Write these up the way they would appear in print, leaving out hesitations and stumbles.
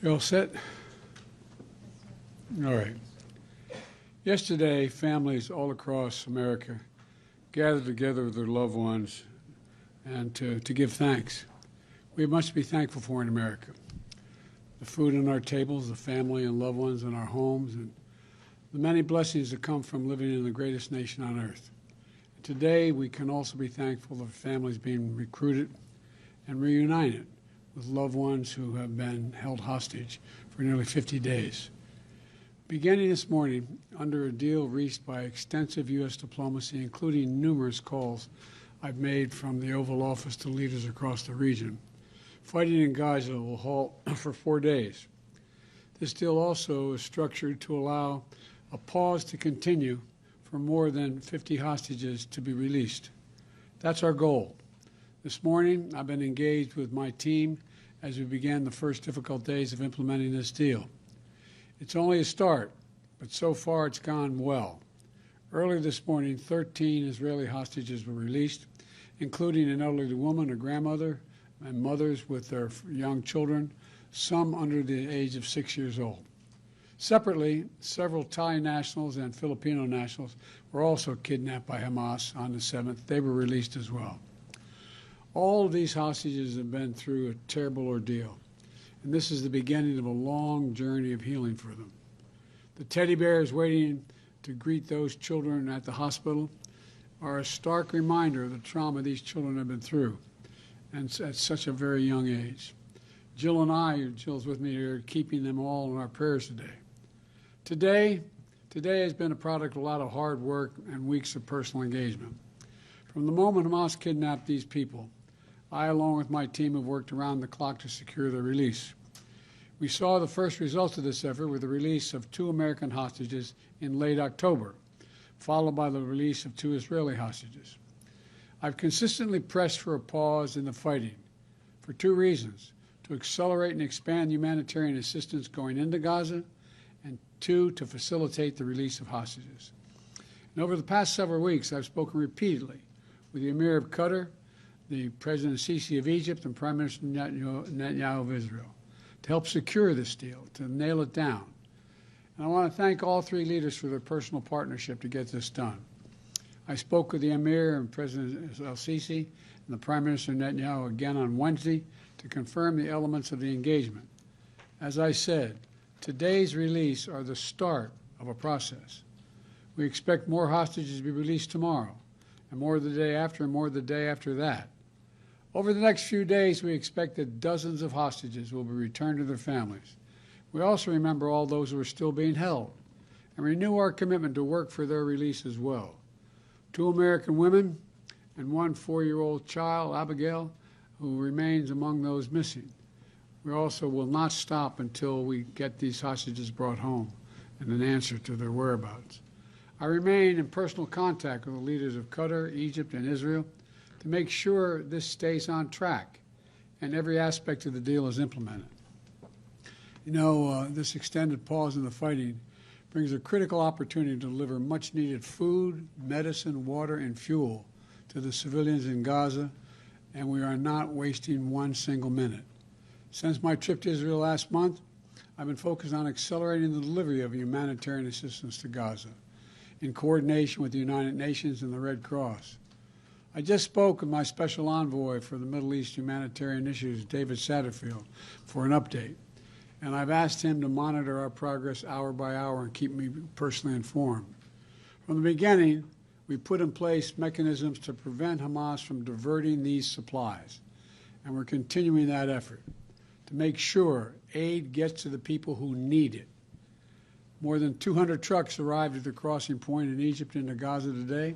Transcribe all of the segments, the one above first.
You all set? All right. Yesterday, families all across America gathered together with their loved ones and to give thanks. We have much to be thankful for in America. The food on our tables, the family and loved ones in our homes, and the many blessings that come from living in the greatest nation on earth. Today, we can also be thankful for families being recruited and reunited with loved ones who have been held hostage for nearly 50 days. Beginning this morning, under a deal reached by extensive U.S. diplomacy, including numerous calls I've made from the Oval Office to leaders across the region, fighting in Gaza will halt for 4 days. This deal also is structured to allow a pause to continue for more than 50 hostages to be released. That's our goal. This morning, I've been engaged with my team as we began the first difficult days of implementing this deal. It's only a start, but so far it's gone well. Earlier this morning, 13 Israeli hostages were released, including an elderly woman, a grandmother, and mothers with their young children, some under the age of 6 years old. Separately, several Thai nationals and Filipino nationals were also kidnapped by Hamas on the 7th. They were released as well. All of these hostages have been through a terrible ordeal, and this is the beginning of a long journey of healing for them. The teddy bears waiting to greet those children at the hospital are a stark reminder of the trauma these children have been through, and at such a very young age. Jill and I, Jill's with me here, keeping them all in our prayers today. Today has been a product of a lot of hard work and weeks of personal engagement. From the moment Hamas kidnapped these people, I, along with my team, have worked around the clock to secure their release. We saw the first results of this effort with the release of 2 American hostages in late October, followed by the release of 2 Israeli hostages. I've consistently pressed for a pause in the fighting for 2 reasons: to accelerate and expand humanitarian assistance going into Gaza, and 2, to facilitate the release of hostages. And over the past several weeks, I've spoken repeatedly with the Emir of Qatar, the President Sisi of Egypt, and Prime Minister Netanyahu of Israel to help secure this deal, to nail it down. And I want to thank all 3 leaders for their personal partnership to get this done. I spoke with the Emir and President Sisi and the Prime Minister Netanyahu again on Wednesday to confirm the elements of the engagement. As I said, today's release are the start of a process. We expect more hostages to be released tomorrow, and more the day after, and more the day after that. Over the next few days, we expect that dozens of hostages will be returned to their families. We also remember all those who are still being held and renew our commitment to work for their release as well. 2 American women and 1 4-year-old child, Abigail, who remains among those missing. We also will not stop until we get these hostages brought home and an answer to their whereabouts. I remain in personal contact with the leaders of Qatar, Egypt, and Israel to make sure this stays on track and every aspect of the deal is implemented. You know, this extended pause in the fighting brings a critical opportunity to deliver much-needed food, medicine, water, and fuel to the civilians in Gaza, and we are not wasting 1 single minute. Since my trip to Israel last month, I've been focused on accelerating the delivery of humanitarian assistance to Gaza in coordination with the United Nations and the Red Cross. I just spoke with my special envoy for the Middle East humanitarian issues, David Satterfield, for an update, and I've asked him to monitor our progress hour by hour and keep me personally informed. From the beginning, we put in place mechanisms to prevent Hamas from diverting these supplies, and we're continuing that effort to make sure aid gets to the people who need it. More than 200 trucks arrived at the crossing point in Egypt into Gaza today.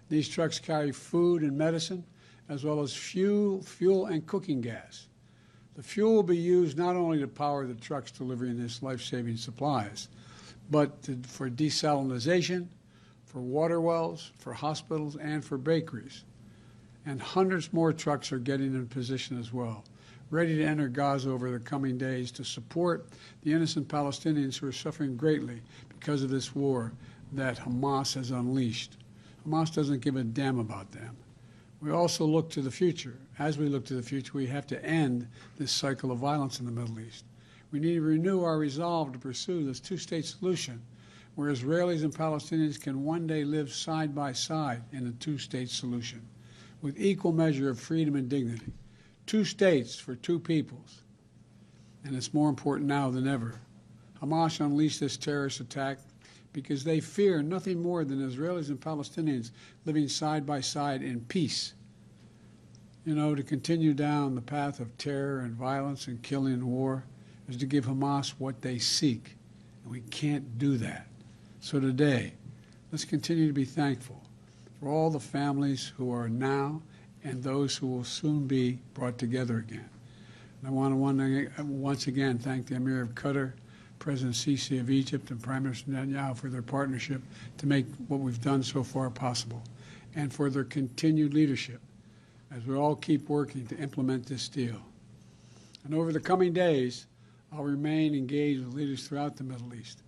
These trucks carry food and medicine, as well as fuel and cooking gas. The fuel will be used not only to power the trucks delivering this life-saving supplies, but for desalinization, for water wells, for hospitals, and for bakeries. And hundreds more trucks are getting in position as well, ready to enter Gaza over the coming days to support the innocent Palestinians who are suffering greatly because of this war that Hamas has unleashed. Hamas doesn't give a damn about them. We also look to the future. As we look to the future, we have to end this cycle of violence in the Middle East. We need to renew our resolve to pursue this two-state solution where Israelis and Palestinians can one day live side by side in a two-state solution with equal measure of freedom and dignity. 2 states for 2 peoples. And it's more important now than ever. Hamas unleashed this terrorist attack because they fear nothing more than Israelis and Palestinians living side by side in peace. You know, to continue down the path of terror and violence and killing and war is to give Hamas what they seek. And we can't do that. So today, let's continue to be thankful for all the families who are now and those who will soon be brought together again. And I want to once again thank the Emir of Qatar, President Sisi of Egypt, and Prime Minister Netanyahu for their partnership to make what we've done so far possible, and for their continued leadership as we all keep working to implement this deal. And over the coming days, I'll remain engaged with leaders throughout the Middle East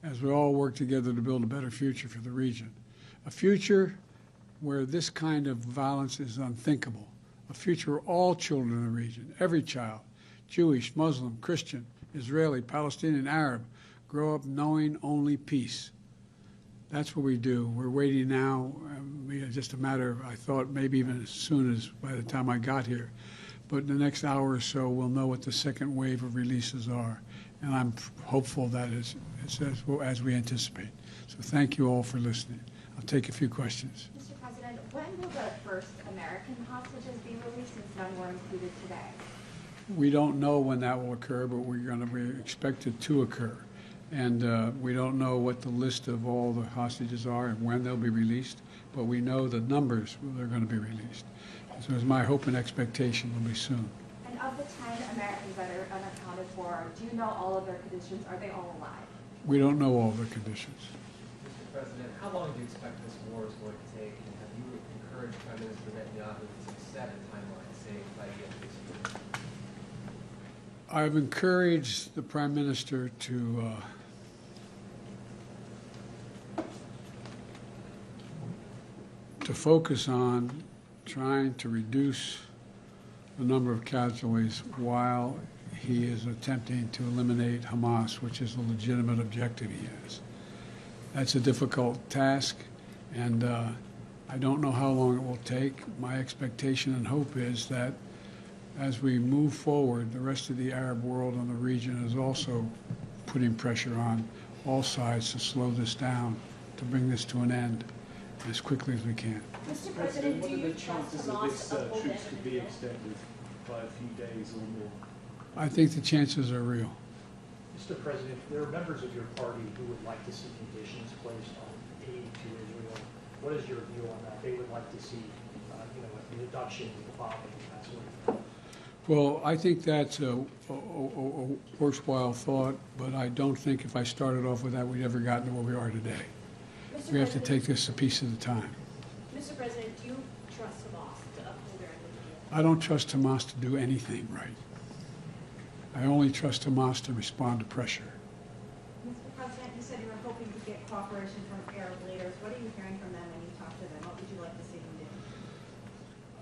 as we all work together to build a better future for the region, a future where this kind of violence is unthinkable, a future where all children in the region, every child, Jewish, Muslim, Christian, Israeli, Palestinian, Arab, grow up knowing only peace. That's what we do. We're waiting now. Just a matter of, I thought, maybe even as soon as by the time I got here. But in the next hour or so, we'll know what the second wave of releases are. And I'm hopeful that it's as we anticipate. So thank you all for listening. I'll take a few questions. Mr. President, when will the first American hostages be released since none were included today? We don't know when that will occur, but we expect it to occur. And we don't know what the list of all the hostages are and when they'll be released, but we know the numbers they're going to be released. So it's my hope and expectation will be soon. And of the 10 Americans that are unaccounted for, do you know all of their conditions? Are they all alive? We don't know all their conditions. Mr. President, how long do you expect this war is going to take, and have you encouraged Prime Minister Netanyahu to set a timeline, say, by the end of this year? I've encouraged the Prime Minister to focus on trying to reduce the number of casualties while he is attempting to eliminate Hamas, which is a legitimate objective he has. That's a difficult task, and I don't know how long it will take. My expectation and hope is that as we move forward, the rest of the Arab world and the region is also putting pressure on all sides to slow this down, to bring this to an end as quickly as we can. Mr. President, what are the chances of this troops to be extended by a few days or more? I think the chances are real. Mr. President, there are members of your party who would like to see conditions placed on aid to Israel. What is your view on that? They would like to see, a reduction in the bombing and that sort of thing. Well, I think that's a worthwhile thought, but I don't think if I started off with that, we'd ever gotten to where we are today. We have to take this a piece at a time. Mr. President, do you trust Hamas to uphold their end of the deal? I don't trust Hamas to do anything right. I only trust Hamas to respond to pressure. Mr. President, you said you were hoping to get cooperation from Arab leaders. What are you hearing from them when you talk to them? What would you like to see them do?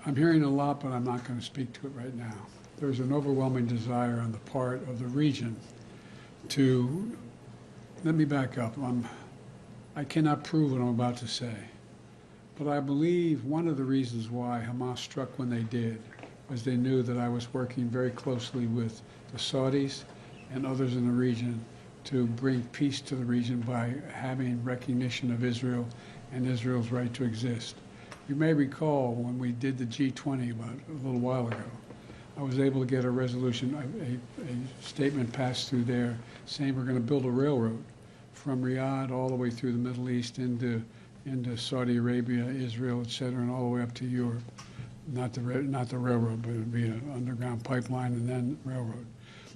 I'm hearing a lot, but I'm not going to speak to it right now. There's an overwhelming desire on the part of the region to, let me back up. I cannot prove what I'm about to say, but I believe one of the reasons why Hamas struck when they did was they knew that I was working very closely with the Saudis and others in the region to bring peace to the region by having recognition of Israel and Israel's right to exist. You may recall when we did the G20 about a little while ago, I was able to get a resolution, a statement passed through there saying we're going to build a railroad from Riyadh all the way through the Middle East into Saudi Arabia, Israel, et cetera, and all the way up to Europe. Not the railroad, but it would be an underground pipeline and then railroad.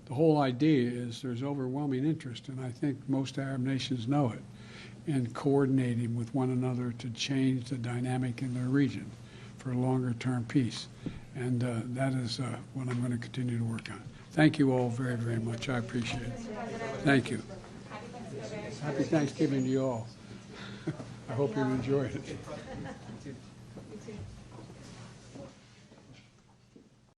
The whole idea is there's overwhelming interest, and I think most Arab nations know it, in coordinating with one another to change the dynamic in their region for a longer-term peace. And that is what I'm going to continue to work on. Thank you all very, very much. I appreciate it. Thank you. Happy Thanksgiving to you all. I hope you enjoyed it. You too.